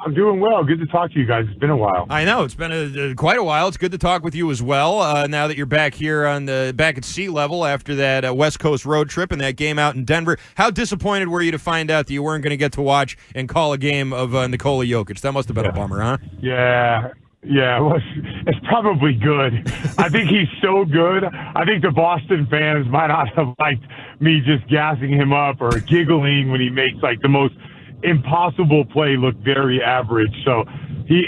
I'm doing well. Good to talk to you guys. It's been a while. I know. It's been quite a while. It's good to talk with you as well, now that you're back here back at sea level after that West Coast road trip and that game out in Denver. How disappointed were you to find out that you weren't going to get to watch and call a game of Nikola Jokic? That must have been a bummer, huh? Yeah, well, it's probably good. I think he's so good. I think the Boston fans might not have liked me just gassing him up or giggling when he makes like the most impossible play look very average. So he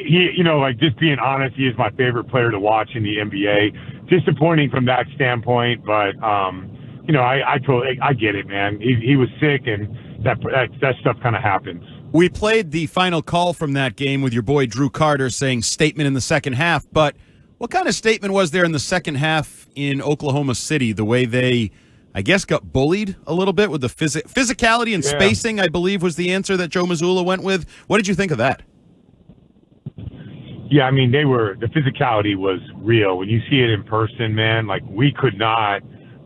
just being honest, he is my favorite player to watch in the NBA. Disappointing from that standpoint, but I get it, man. He was sick, and that stuff kind of happens. We played the final call from that game with your boy Drew Carter saying statement in the second half, but what kind of statement was there in the second half in Oklahoma City? The way they, I guess, got bullied a little bit with the physicality and spacing, I believe, was the answer that Joe Mazzulla went with. What did you think of that? Yeah, I mean, the physicality was real. When you see it in person, man, like we could not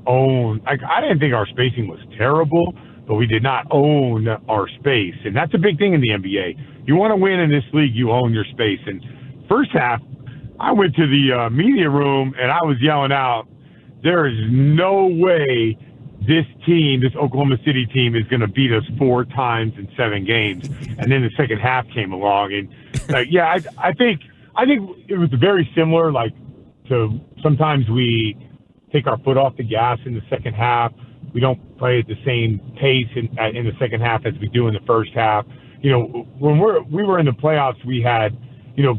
own, I didn't think our spacing was terrible, but we did not own our space. And that's a big thing in the NBA. You want to win in this league, you own your space. And first half, I went to the media room and I was yelling out, there is no way this Oklahoma City team is going to beat us 4 times in 7 games. And then the second half came along. And I think it was very similar, like to sometimes we take our foot off the gas in the second half. We don't play at the same pace in the second half as we do in the first half. You know, when we were in the playoffs, we had,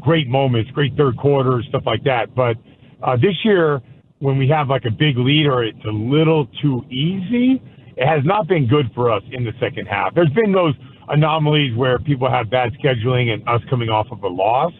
great moments, great third quarters, stuff like that. But this year, when we have like a big lead or it's a little too easy, it has not been good for us in the second half. There's been those anomalies where people have bad scheduling and us coming off of a loss.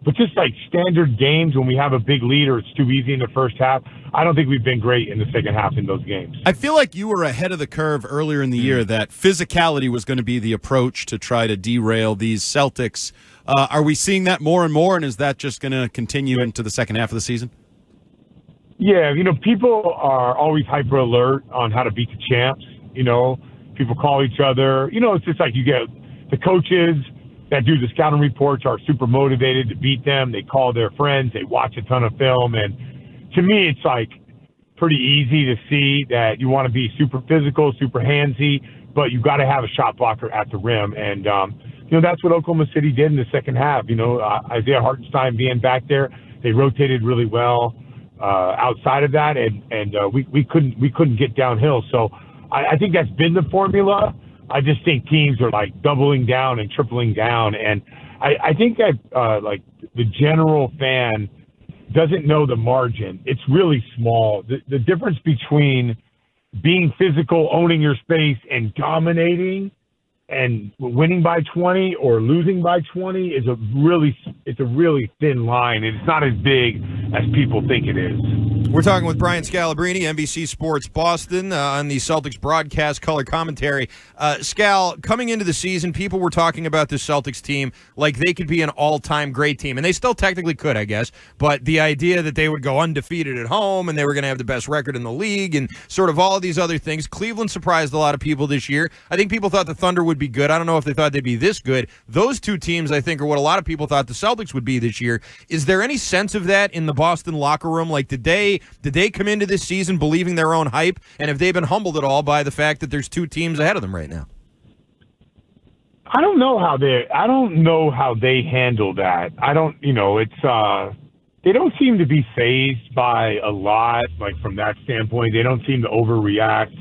But just like standard games, when we have a big lead or it's too easy in the first half, I don't think we've been great in the second half in those games. I feel like you were ahead of the curve earlier in the year that physicality was going to be the approach to try to derail these Celtics. Are we seeing that more and more, and is that just going to continue into the second half of the season? Yeah, people are always hyper alert on how to beat the champs. People call each other. It's just like you get the coaches that do the scouting reports are super motivated to beat them. They call their friends. They watch a ton of film. And to me, it's like pretty easy to see that you want to be super physical, super handsy, but you got to have a shot blocker at the rim. And, that's what Oklahoma City did in the second half. Isaiah Hartenstein being back there, they rotated really well outside of that. And we couldn't get downhill. So I think that's been the formula. I just think teams are like doubling down and tripling down. And I think that like the general fan doesn't know the margin. It's really small. The difference between being physical, owning your space, and dominating and winning by 20 or losing by 20 is a really thin line, and it's not as big as people think it is. We're talking with Brian Scalabrine, NBC Sports Boston, on the Celtics broadcast color commentary. Scal, coming into the season, people were talking about this Celtics team like they could be an all-time great team, and they still technically could, I guess, but the idea that they would go undefeated at home and they were going to have the best record in the league and sort of all of these other things. Cleveland surprised a lot of people this year. I think people thought the Thunder would be good. I don't know if they thought they'd be this good. Those two teams, I think, are what a lot of people thought the Celtics would be this year. Is there any sense of that in the Boston locker room? Like, did they come into this season believing their own hype? And have they been humbled at all by the fact that there's 2 teams ahead of them right now? I don't know how they handle that. They don't seem to be fazed by a lot, like from that standpoint. They don't seem to overreact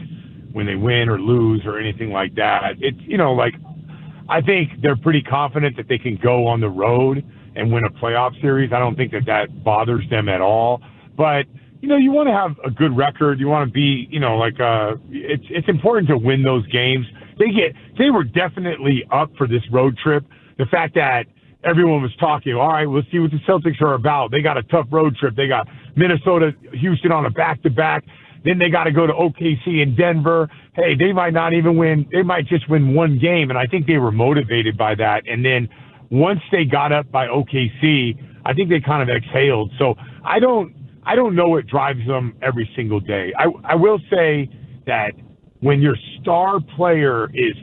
when they win or lose or anything like that. It's, I think they're pretty confident that they can go on the road and win a playoff series. I don't think that bothers them at all. But, you want to have a good record. You want to be, it's important to win those games. They were definitely up for this road trip. The fact that everyone was talking, all right, we'll see what the Celtics are about. They got a tough road trip. They got Minnesota, Houston on a back-to-back. Then they got to go to OKC and Denver. Hey, they might not even win. They might just win 1 game. And I think they were motivated by that. And then once they got up by OKC, I think they kind of exhaled. So I don't know what drives them every single day. I will say that when your star player is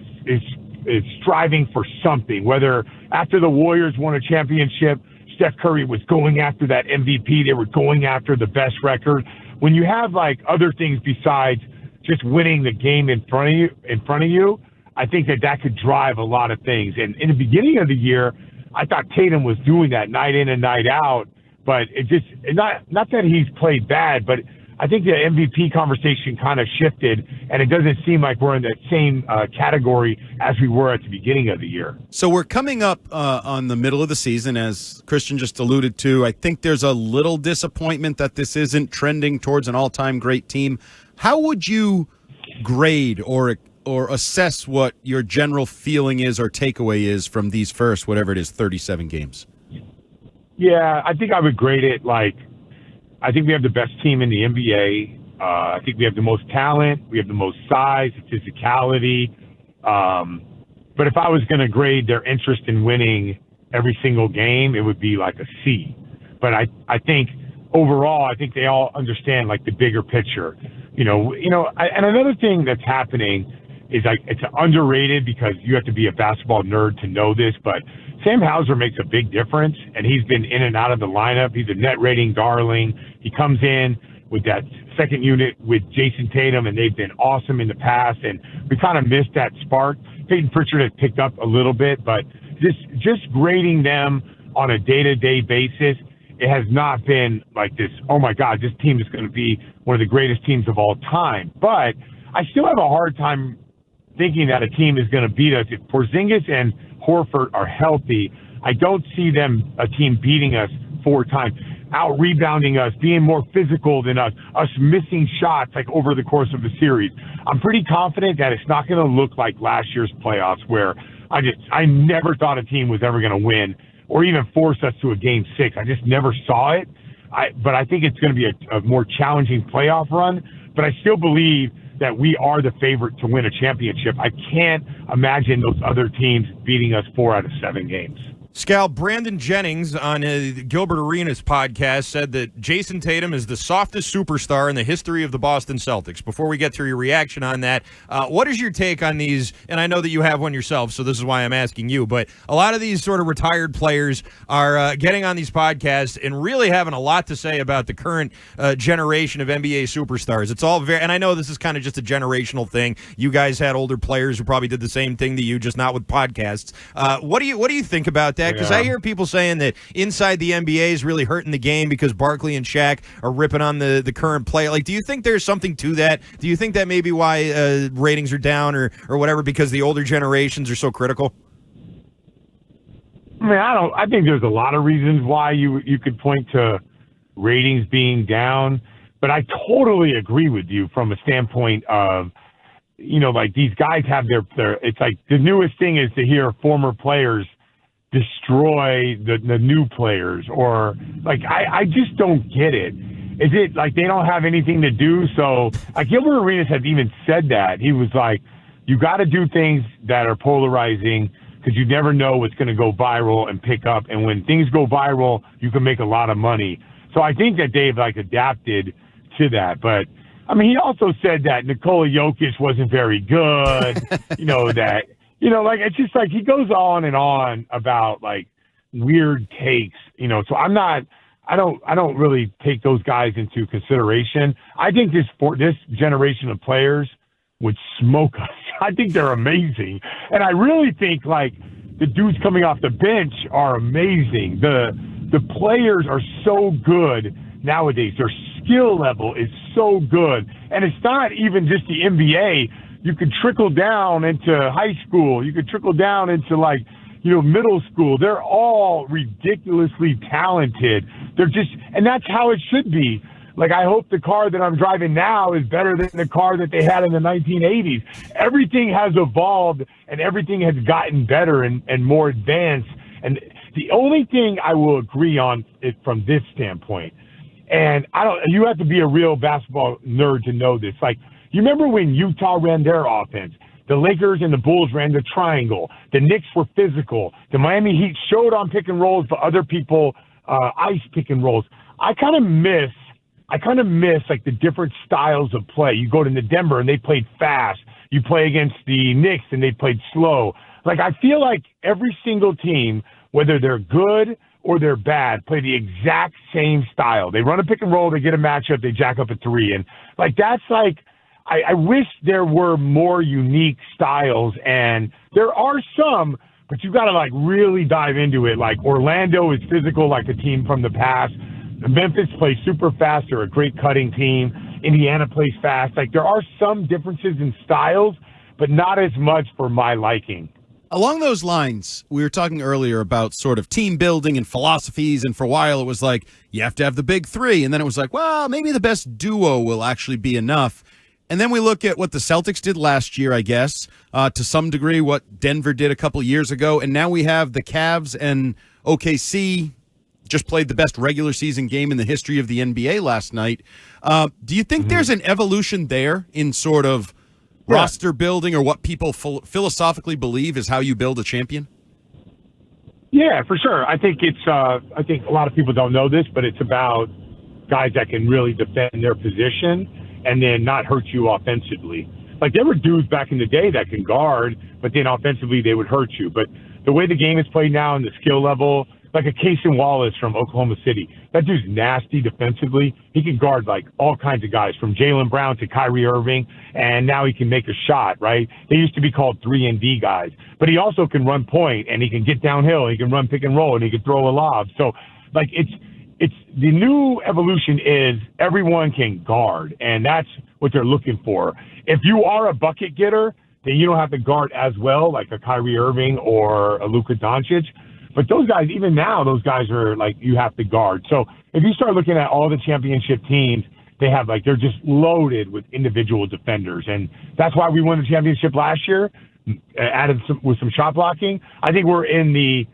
is striving for something. Whether after the Warriors won a championship, Steph Curry was going after that MVP. They were going after the best record. When you have like other things besides just winning the game in front of you, I think that could drive a lot of things. And in the beginning of the year, I thought Tatum was doing that night in and night out, but it just not that he's played bad, but I think the MVP conversation kind of shifted, and it doesn't seem like we're in that same category as we were at the beginning of the year. So we're coming up on the middle of the season, as Christian just alluded to. I think there's a little disappointment that this isn't trending towards an all-time great team. How would you grade or assess what your general feeling is or takeaway is from these first, whatever it is, 37 games? Yeah, I think I would grade it like, I think we have the best team in the NBA. I think we have the most talent. We have the most size, physicality. But if I was going to grade their interest in winning every single game, it would be like a C. But I think overall, I think they all understand like the bigger picture. And another thing that's happening is like it's underrated because you have to be a basketball nerd to know this, but Sam Hauser makes a big difference, and he's been in and out of the lineup. He's a net rating darling. He comes in with that second unit with Jason Tatum, and they've been awesome in the past, and we kind of missed that spark. Peyton Pritchard has picked up a little bit, but just grading them on a day-to-day basis, it has not been like this, oh my God, this team is going to be one of the greatest teams of all time. But I still have a hard time thinking that a team is going to beat us. If Porzingis and Horford are healthy, I don't see a team beating us 4 times, out-rebounding us, being more physical than us missing shots like over the course of the series. I'm pretty confident that it's not going to look like last year's playoffs where I never thought a team was ever going to win or even force us to a Game 6. I just never saw it. But I think it's going to be a more challenging playoff run. But I still believe that we are the favorite to win a championship. I can't imagine those other teams beating us 4 out of 7 games. Scal, Brandon Jennings on Gilbert Arenas' podcast said that Jason Tatum is the softest superstar in the history of the Boston Celtics. Before we get to your reaction on that, what is your take on these? And I know that you have one yourself, so this is why I'm asking you. But a lot of these sort of retired players are getting on these podcasts and really having a lot to say about the current generation of NBA superstars. It's all very, and I know this is kind of just a generational thing. You guys had older players who probably did the same thing to you, just not with podcasts. What do you think about that? Because I hear people saying that inside the NBA is really hurting the game because Barkley and Shaq are ripping on the current play. Like, do you think there's something to that? Do you think that may be why ratings are down or whatever because the older generations are so critical? I mean, I think there's a lot of reasons why you could point to ratings being down, but I totally agree with you from a standpoint of, like these guys have their it's like the newest thing is to hear former players destroy the new players, or like I just don't get it. Is it like they don't have anything to do? So like Gilbert Arenas has even said that. He was like, you got to do things that are polarizing because you never know what's going to go viral and pick up. And when things go viral, you can make a lot of money. So I think that they've like adapted to that. But I mean, he also said that Nikola Jokic wasn't very good, like it's just like he goes on and on about like weird takes, so I don't really take those guys into consideration. I think this generation of players would smoke us. I think they're amazing. And I really think like the dudes coming off the bench are amazing. The players are so good nowadays. Their skill level is so good. And it's not even just the NBA. You could trickle down into high school. You could trickle down into like, middle school. They're all ridiculously talented. And that's how it should be. Like, I hope the car that I'm driving now is better than the car that they had in the 1980s. Everything has evolved and everything has gotten better and more advanced. And the only thing I will agree on is from this standpoint, and you have to be a real basketball nerd to know this. Like, you remember when Utah ran their offense? The Lakers and the Bulls ran the triangle. The Knicks were physical. The Miami Heat showed on pick and rolls, but other people ice pick and rolls. I kind of miss like the different styles of play. You go to Denver and they played fast. You play against the Knicks and they played slow. Like, I feel like every single team, whether they're good or they're bad, play the exact same style. They run a pick and roll, they get a matchup, they jack up a three. And, like, that's like, I wish there were more unique styles, and there are some, but you got to, like, really dive into it. Like, Orlando is physical like a team from the past. Memphis plays super fast. They're a great cutting team. Indiana plays fast. Like, there are some differences in styles, but not as much for my liking. Along those lines, we were talking earlier about sort of team building and philosophies, and for a while it was like, you have to have the big three, and then it was like, well, maybe the best duo will actually be enough. And then we look at what the Celtics did last year, I guess, to some degree what Denver did a couple years ago, and now we have the Cavs and OKC just played the best regular season game in the history of the NBA last night. Do you think there's an evolution there in sort of roster building, or what people philosophically believe is how you build a champion? Yeah, for sure. I think it's. I think a lot of people don't know this, but it's about guys that can really defend their position and then not hurt you offensively. Like, there were dudes back in the day that can guard, but then offensively they would hurt you. But the way the game is played now and the skill level, like a Cason Wallace from Oklahoma City, that dude's nasty defensively. He can guard, like, all kinds of guys, from Jaylen Brown to Kyrie Irving, and now he can make a shot, right? They used to be called 3-and-D guys. But he also can run point, and he can get downhill, he can run pick and roll, and he can throw a lob. So, like, it's the new evolution is everyone can guard, and that's what they're looking for. If you are a bucket getter, then you don't have to guard as well, like a Kyrie Irving or a Luka Doncic. But those guys, even now, those guys are like, you have to guard. So if you start looking at all the championship teams, they have, like, they're just loaded with individual defenders. And that's why we won the championship last year, added with some shot blocking. I think we're in the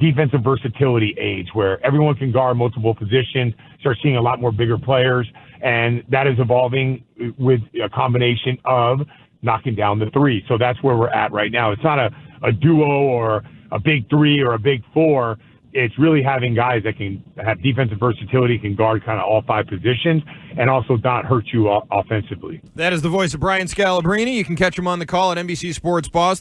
defensive versatility age where everyone can guard multiple positions, start seeing a lot more bigger players. And that is evolving with a combination of knocking down the three. So that's where we're at right now. It's not a duo or a big three or a big four. It's really having guys that can have defensive versatility, can guard kind of all five positions, and also not hurt you offensively. That is the voice of Brian Scalabrine. You can catch him on the call at NBC Sports Boston.